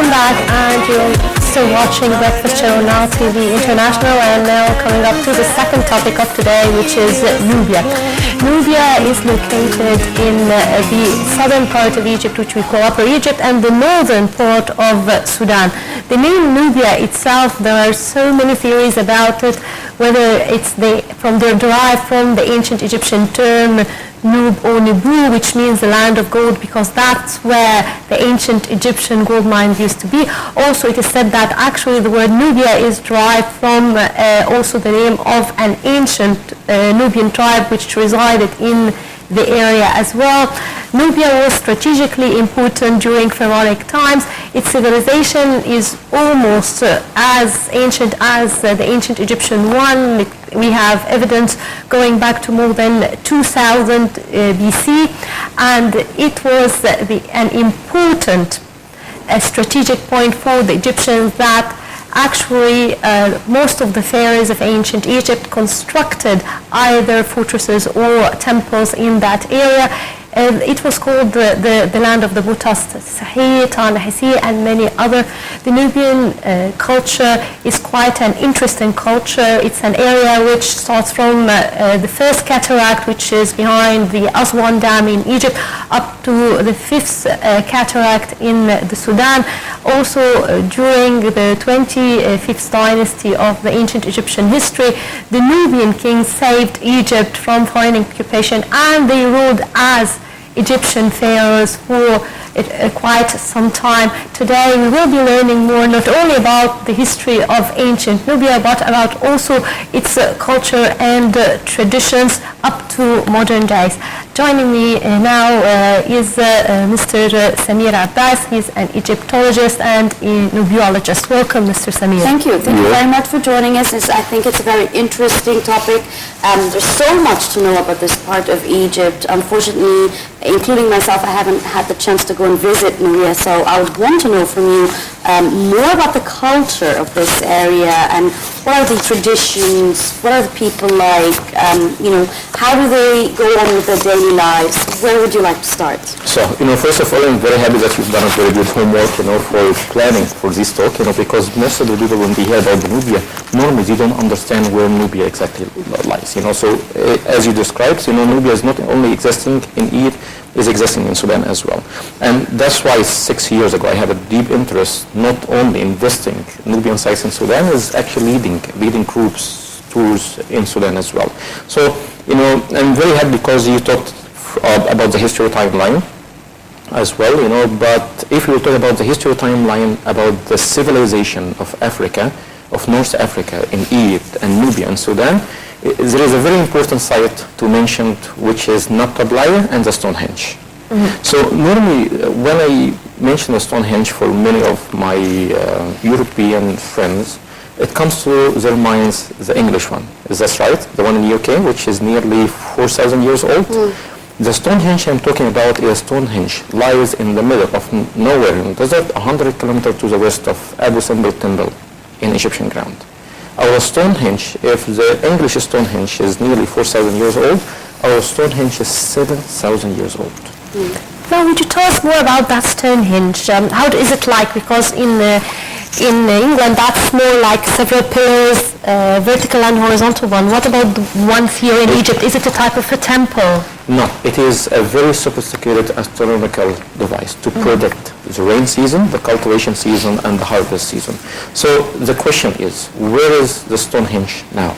Welcome back, and you're still watching Breakfast Show on Nile TV International, and now coming up to the second topic of today, which is Nubia. Nubia is located in the southern part of Egypt, which we call Upper Egypt, and the northern part of Sudan. The name Nubia itself, there are so many theories about it, whether it's derived from the ancient Egyptian term Nub or Nibu, which means the land of gold, because that's where the ancient Egyptian gold mines used to be. Also, it is said that actually the word Nubia is derived from also the name of an ancient Nubian tribe which resided in the area as well. Nubia was strategically important during pharaonic times. Its civilization is almost as ancient as the ancient Egyptian one. We have evidence going back to more than 2000 BC, and it was an important strategic point for the Egyptians that actually most of the pharaohs of ancient Egypt constructed either fortresses or temples in that area. It was called the land of the Butas, Sahi, Tanahisi, and many other. The Nubian culture is quite an interesting culture. It's an area which starts from the first cataract, which is behind the Aswan Dam in Egypt, up to the fifth cataract in the Sudan. Also, during the 25th dynasty of the ancient Egyptian history, the Nubian kings saved Egypt from foreign occupation, and they ruled as Egyptian pharaohs for quite some time. Today we will be learning more not only about the history of ancient Nubia, but about also its culture and traditions up to modern days. Joining me now is Mr. Samir Abbas. He's an Egyptologist and a Nubiologist. Welcome, Mr. Samir. Thank you. Thank you very much for joining us. I think it's a very interesting topic. There's so much to know about this part of Egypt. Unfortunately, including myself, I haven't had the chance to go and visit Nubia, so I would want to know from you more about the culture of this area, and what are the traditions, what are the people like, how do they go on with their daily lives? Where would you like to start? So, first of all, I'm very happy that you've done a very good homework, for planning for this talk, because most of the people, when they hear about Nubia, normally they don't understand where Nubia exactly lies, So, as you described, Nubia is not only existing in Egypt, is existing in Sudan as well. And that's why 6 years ago I had a deep interest not only in visiting Nubian sites in Sudan, is actually leading groups, tours in Sudan as well. So, I'm very happy because you talked about the history timeline as well, but if we talk about the history timeline, about the civilization of Africa, of North Africa, in Egypt and Nubia and Sudan, there is a very important site to mention, which is Natablaye and the Stonehenge. Mm-hmm. So normally, when I mention the Stonehenge for many of my European friends, it comes to their minds the English one. Is that right? The one in the UK, which is nearly 4,000 years old. Mm. The Stonehenge I'm talking about is Stonehenge, lies in the middle of nowhere in the desert, 100 kilometers to the west of Abu Simbel Temple in Egyptian ground. Our Stonehenge, if the English Stonehenge is nearly 4,000 years old, our Stonehenge is 7,000 years old. Mm. Now, would you tell us more about that Stonehenge? How is it like? Because in England, that's more like several pillars, vertical and horizontal one. What about the ones here in Egypt? Is it a type of a temple? No, it is a very sophisticated astronomical device to predict the rain season, the cultivation season, and the harvest season. So the question is, where is the Stonehenge now?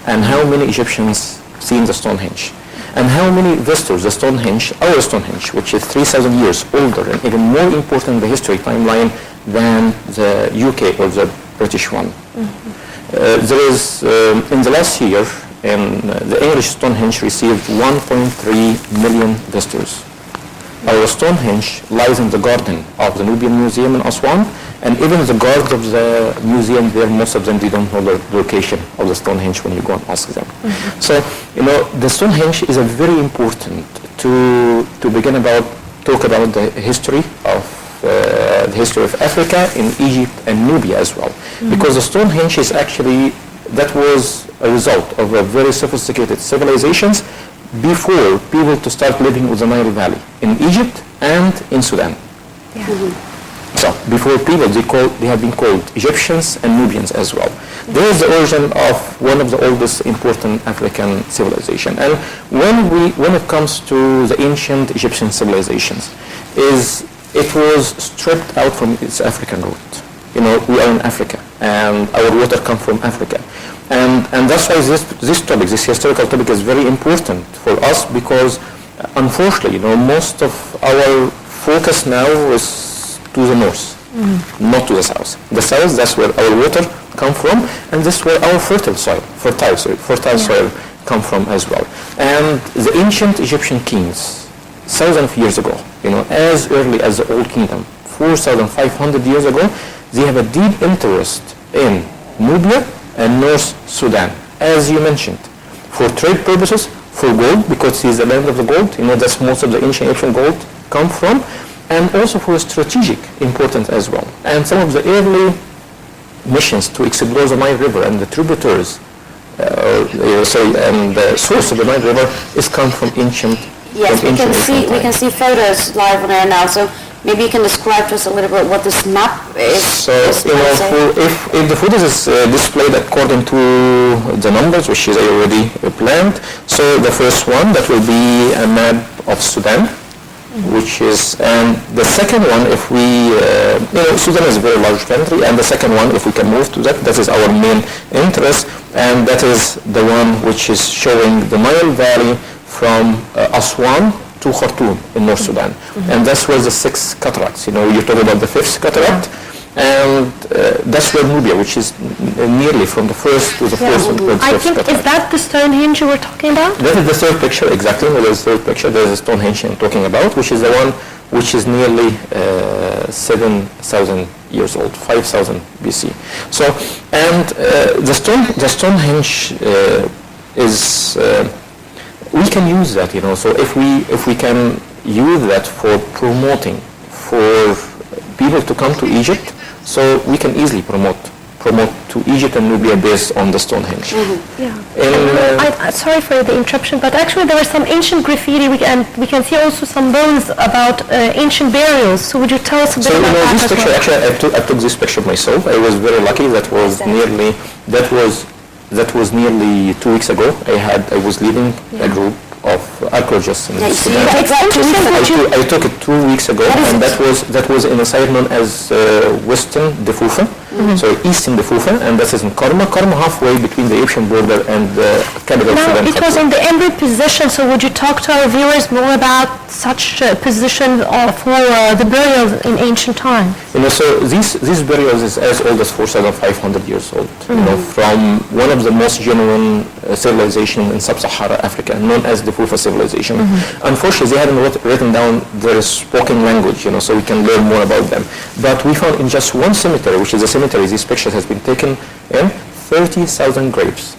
And how many Egyptians seen the Stonehenge? And how many visitors the Stonehenge, our Stonehenge, which is 3,000 years older and even more important in the history timeline than the UK or the British one. Mm-hmm. There is, in the last year, the English Stonehenge received 1.3 million visitors. Our Stonehenge lies in the garden of the Nubian Museum in Aswan, and even the guards of the museum there, most of them, they don't know the location of the Stonehenge when you go and ask them. Mm-hmm. So, the Stonehenge is a very important to begin talk about the history of Africa in Egypt and Nubia as well. Mm-hmm. Because the Stonehenge is actually, that was a result of a very sophisticated civilizations before people to start living with the Nile Valley in Egypt and in Sudan. Yeah. Mm-hmm. So before people, they have been called Egyptians and Nubians as well. There is the origin of one of the oldest important African civilization. And when it comes to the ancient Egyptian civilizations, it was stripped out from its African root. You know, we are in Africa, and our water comes from Africa. And that's why this topic, this historical topic, is very important for us, because unfortunately, you know, most of our focus now is to the north, not to the south. The south, that's where our water come from, and that's where our fertile soil come from as well. And the ancient Egyptian kings, thousands of years ago, you know, as early as the Old Kingdom, 4,500 years ago, they have a deep interest in Nubia and North Sudan, as you mentioned, for trade purposes, for gold, because it's the land of the gold, you know, that's most of the ancient Egyptian gold come from, and also for strategic importance as well. And some of the early missions to explore the Nile River and the tributaries, and the source of the Nile River is come from ancient. Yes, we can see photos live on air now. So maybe you can describe to us a little bit what this map is. So, you know, if the footage is displayed according to the numbers, which is already planned, so the first one, that will be a map of Sudan, which is, and the second one, if we, you know, Sudan is a very large country, and the second one, if we can move to that, that is our main interest, and that is the one which is showing the Nile Valley from Aswan to Khartoum in North Sudan. And that's where the 6 cataracts, you know, you're talking about the 5th cataract, and that's where Nubia, which is nearly from the 1st to the 4th and 5th I think, cataract. is that the Stonehenge you were talking about? That is the third picture, exactly. That is the third picture. There is a Stonehenge I'm talking about, which is the one which is nearly 7,000 years old, 5,000 BC. So, and the Stonehenge is, we can use that, you know. So if we can use that for promoting, for people to come to Egypt, so we can easily promote to Egypt and Nubia based on the Stonehenge. Yeah. Sorry for the interruption, but actually there was some ancient graffiti, and we can see also some bones about ancient burials. So would you tell us a bit about that? So, this picture, actually, I took this picture myself. I was very lucky. That was nearly 2 weeks ago. I was leading a group of archaeologists in Sudan. I took it 2 weeks ago, and that was in a site known as Western Defufa, so Eastern Defufa, and that is in Karma halfway between the Egyptian border and the capital Sudan. Now, it was in the embryo position, so would you talk to our viewers more about such position for the burials in ancient times? You know, so these burials is as old as 4,500 years old. You know, from one of the most genuine civilizations in sub-Saharan Africa, known as the Fufa civilization. Unfortunately, they haven't written down their spoken language, you know, so we can learn more about them. But we found in just one cemetery, which is a cemetery, this picture has been taken in 30,000 graves.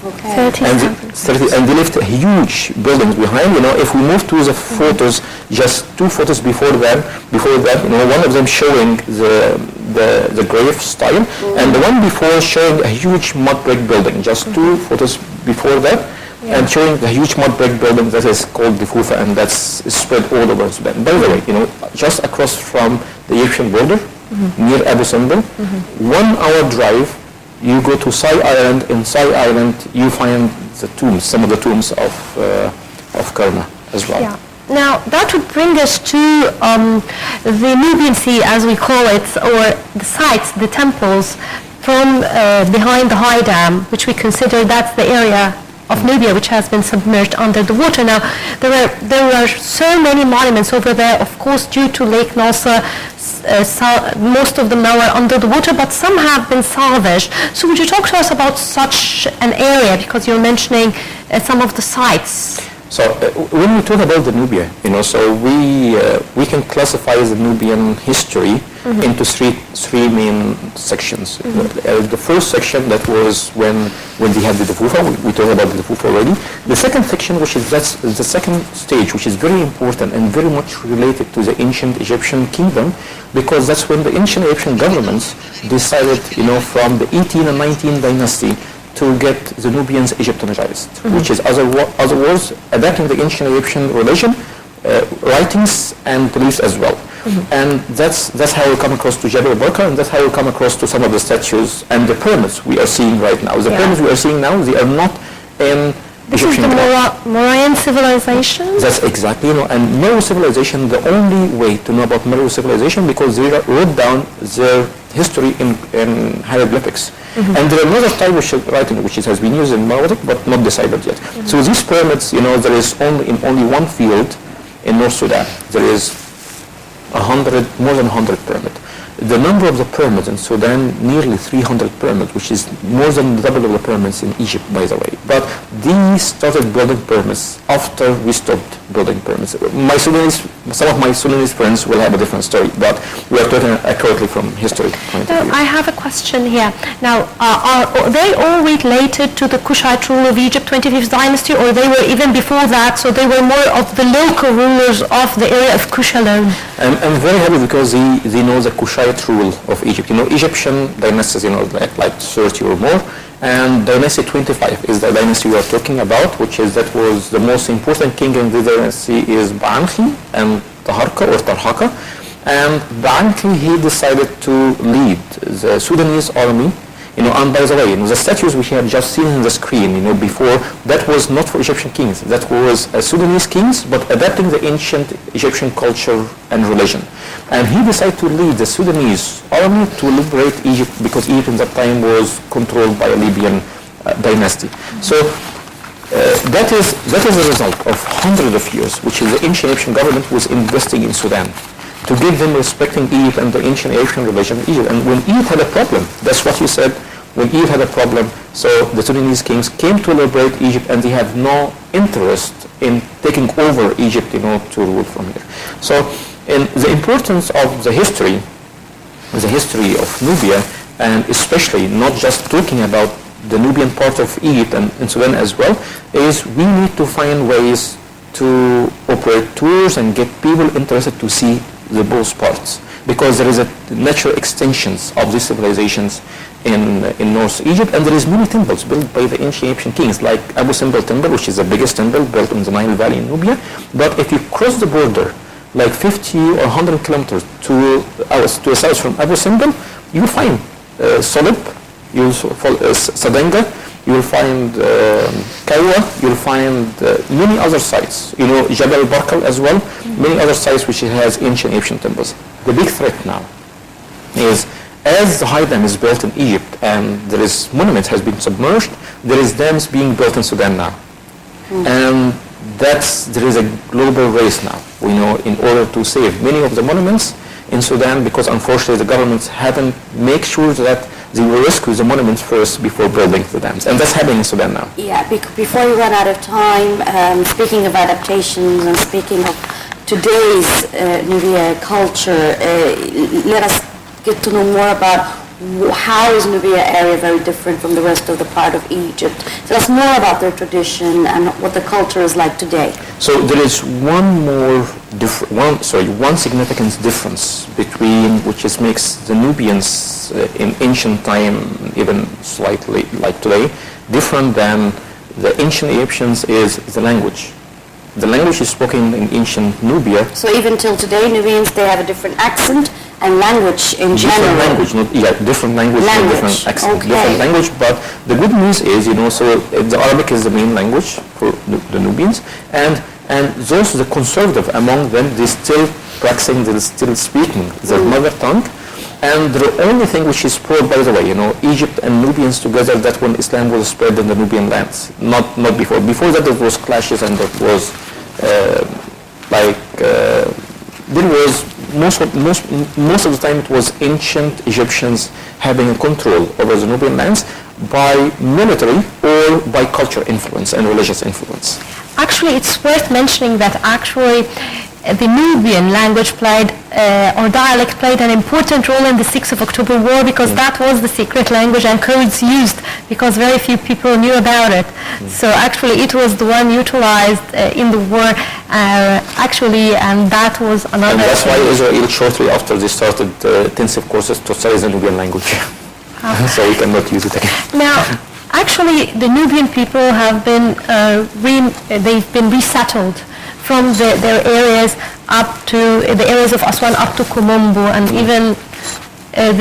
Okay. And they left huge buildings behind. You know, if we move to the photos, just 2 photos before that, you know, one of them showing the grave style, and the one before showing a huge mud brick building. Just 2 photos before that, and showing the huge mud brick building that is called the Fufa, and that's spread all over Sudan. By the way, you know, just across from the Egyptian border, near Abu Simbel, 1 hour drive. You go to Sai Island. In Sai Island, you find the tombs, some of the tombs of Karma as well. Yeah. Now, that would bring us to the Nubian Sea, as we call it, or the sites, the temples from behind the high dam, which we consider that's the area of Nubia, which has been submerged under the water. Now, there are so many monuments over there, of course, due to Lake Nasser. Most of them now are under the water, but some have been salvaged. So would you talk to us about such an area, because you're mentioning some of the sites? So when we talk about the Nubia, you know, so we can classify the Nubian history into three main sections. The first section, that was when they had the Defufa. We talked about the Defufa already. The second section, which is that's the second stage, which is very important and very much related to the ancient Egyptian kingdom, because that's when the ancient Egyptian governments decided, you know, from the 18 and 19 dynasty, to get the Nubians Egyptianized, which is other words, adapting the ancient Egyptian religion, writings and beliefs as well. And that's how we come across to Jebel Barka, and that's how we come across to some of the statues and the pyramids we are seeing right now. The pyramids we are seeing now, they are not in This is the Mauryan civilization? That's exactly, and Meroe civilization, the only way to know about Meroe civilization, because they wrote down their history in hieroglyphics. And there are another type of writing which has been used in Meroitic but not deciphered yet. So these pyramids, there is only one field in North Sudan. There is more than 100 pyramids. The number of the pyramids in Sudan, nearly 300 pyramids, which is more than double of the pyramids in Egypt, by the way. But these started building pyramids after we stopped building pyramids. Some of my Sudanese friends will have a different story, but we are talking accurately from history point of view. I have a question here. Now, are they all related to the Kushite rule of Egypt, 25th dynasty, or they were even before that, so they were more of the local rulers of the area of Kush alone? I'm very happy because they know the Kushite rule of Egypt. Egyptian dynasties, like 30 or more, and dynasty 25 is the dynasty we are talking about, that was the most important king in the dynasty is Ba'ankhi and Taharqa or Tarhaka. And Ba'ankhi, he decided to lead the Sudanese army. And by the way, the statues we have just seen on the screen, before, that was not for Egyptian kings. That was Sudanese kings, but adapting the ancient Egyptian culture and religion. And he decided to lead the Sudanese army to liberate Egypt, because Egypt in that time was controlled by a Libyan dynasty. So that is a result of hundreds of years, which is the ancient Egyptian government was investing in Sudan, to give them respecting Egypt and the ancient Egyptian religion of Egypt. And when Egypt had a problem, that's what you said, when Egypt had a problem, so the Sudanese kings came to liberate Egypt, and they have no interest in taking over Egypt, to rule from here. So, in the importance of the history of Nubia, and especially not just talking about the Nubian part of Egypt and Sudan as well, is we need to find ways to operate tours and get people interested to see the both parts, because there is a natural extensions of these civilizations in North Egypt, and there is many temples built by the ancient Egyptian kings, like Abu Simbel temple, which is the biggest temple built in the Nile Valley in Nubia. But if you cross the border, like 50 or 100 kilometers to the south from Abu Simbel, you will find Solib, you will find Sadenga, you will find Kaiwa, you will find many other sites, Jebel Barkal as well, many other sites which has ancient Egyptian temples. The big threat now is, as the high dam is built in Egypt and there is monuments has been submerged, there is dams being built in Sudan now. And there is a global race now, in order to save many of the monuments in Sudan, because unfortunately the governments haven't made sure that they will rescue the monuments first before building the dams. And that's happening in Sudan now. Yeah, before we run out of time, speaking of adaptations and speaking of today's Nubia culture, let us get to know more about how is Nubia area very different from the rest of the part of Egypt. Tell us more about their tradition and what the culture is like today. So there is one significant difference between, which makes the Nubians in ancient time, even slightly like today, different than the ancient Egyptians, is the language. The language is spoken in ancient Nubia. So even till today, Nubians, they have a different accent and language in general. Different language, different accent, okay. Different language. But the good news is, so the Arabic is the main language for the Nubians, and those the conservative among them, they still practicing, they still speaking their mother tongue. And the only thing which is spread, by the way, Egypt and Nubians together, that when Islam was spread in the Nubian lands, not before. Before that, there was clashes, and there was there was most of the time it was ancient Egyptians having control over the Nubian lands by military or by culture influence and religious influence. Actually, it's worth mentioning that the Nubian language or dialect played an important role in the 6th of October War, because that was the secret language and codes used, because very few people knew about it. So actually it was the one utilized in the war, and that was another... And that's why Israel, shortly after, they started intensive courses to study the Nubian language. So we cannot use it again. Now, actually, the Nubian people have been they've been resettled from their areas up to the areas of Aswan up to Komombo, and even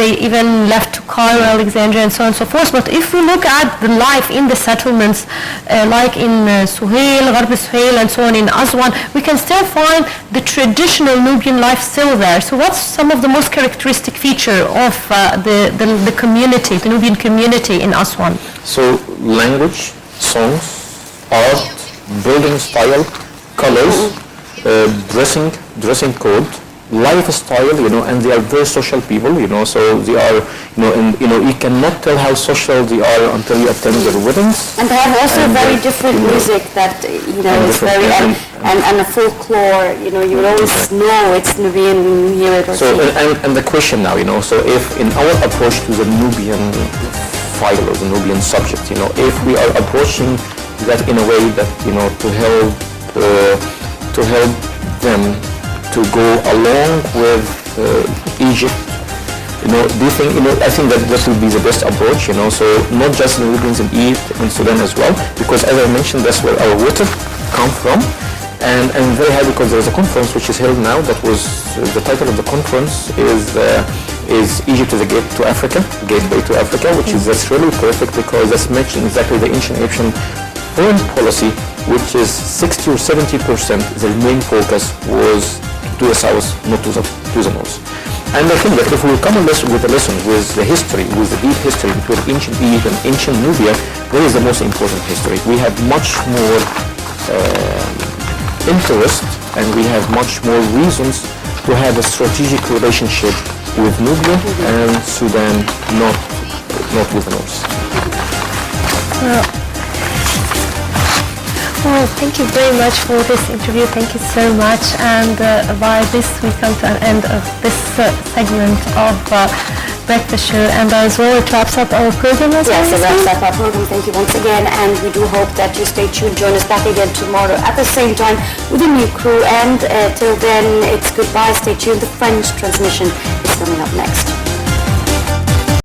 they even left to Cairo, Alexandria, and so on and so forth. But if we look at the life in the settlements, like in Suhail, Gharb Suhail, and so on in Aswan, we can still find the traditional Nubian life still there. So what's some of the most characteristic feature of the community, the Nubian community in Aswan? So language, songs, art, building style, colors, dressing code, lifestyle, and they are very social people, so they are, you cannot tell how social they are until you attend their weddings. And they have also very different music that, is very, and a folklore, you will always know it's Nubian when you hear it or so, see it. And the question now, so if in our approach to the Nubian file or the Nubian subject, if we are approaching that in a way that, to help them to go along with Egypt, do you think, I think that this will be the best approach, so not just Nubians in Egypt, in Sudan as well, because as I mentioned, that's where our water come from, and I'm very happy because there is a conference which is held now that was, the title of the conference is Egypt is a gateway to Africa, which is, that's really perfect because that's mentioning exactly the ancient Egyptian foreign policy, which is 60 or 70%, the main focus was to the south, not to the north. And I think that if we come with a lesson with the history, with the deep history between ancient Egypt and ancient Nubia, that is the most important history. We have much more interest, and we have much more reasons to have a strategic relationship with Nubia and Sudan, not with the north. Well, thank you very much for this interview. Thank you so much. And by this, we come to an end of this segment of Breakfast Show. And as well, it wraps up our program as well. Yes, it wraps up our program. Thank you once again. And we do hope that you stay tuned. Join us back again tomorrow at the same time with a new crew. And till then, it's goodbye. Stay tuned. The French transmission is coming up next.